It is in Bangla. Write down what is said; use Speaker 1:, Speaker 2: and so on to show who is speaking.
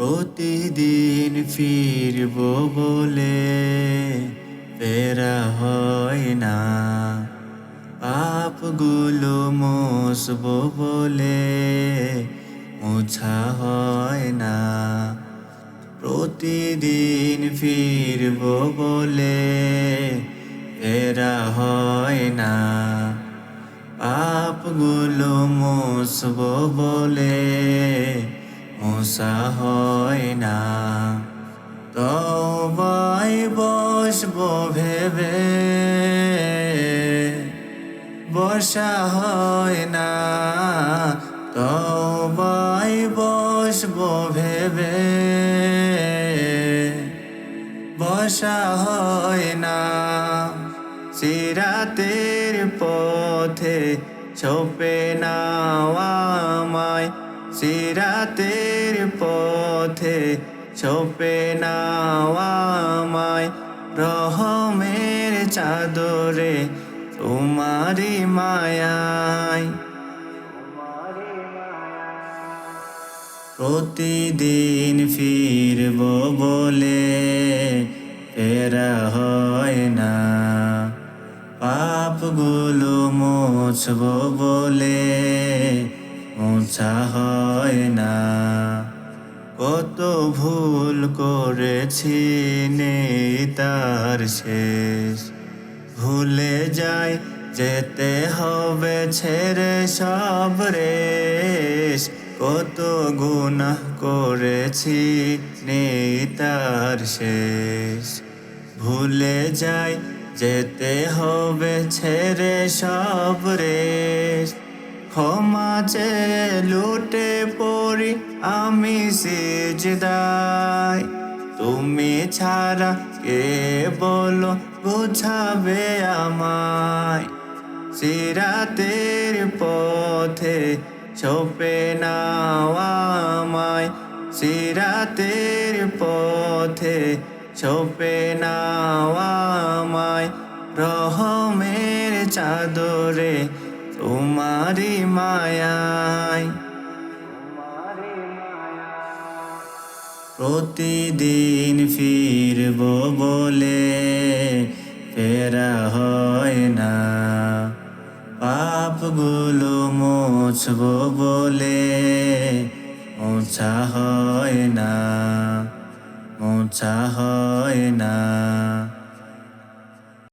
Speaker 1: প্রতিদিন ফিরব বলে ফেরা হয় না, পাপগুলো মুছব বলে মোছা হয় না। প্রতিদিন ফিরব বলে ফেরা হয় না, পাপগুলো মুছব বলে মোছা হয় না। তওবায় বসবো ভেবে বসা হয় না, তওবায় বসবো ভেবে বসা হয় না। সিরাতের পথে ছোপে নাও আমায়, সিরাতের পথে ছোপে নাও আমায়, রহমের চাদরে তোমারি মায়ায়। প্রতিদিন ফিরব বলে ফেরা হয় না, পাপগুলো মুছব বলে মোছা হয় না। কত ভুল করেছি নেই তার শেষ, ভুলে যাই যেতে হবে ছেড়ে সব রেশ। কত গুনাহ করেছি নেই তার শেষ, ভুলে যাই যেতে হবে ছেড়ে সব রেশ। ক্ষমা চেয়ে লুটে পড়ি আমি সিজদায়, তুমি ছাড়া কে বলো বুঝাবে আমায়। সিরাতের পথে ছোপে নাও আমায়, সিরাতের পথে ছোপে নাও আমায়, রহমের চাদরে তোমারি মায়ায়। প্রতিদিন ফিরব বলে ফেরা হয় না, পাপগুলো মুছব বলে মোছা হয় না, মোছা হয় না।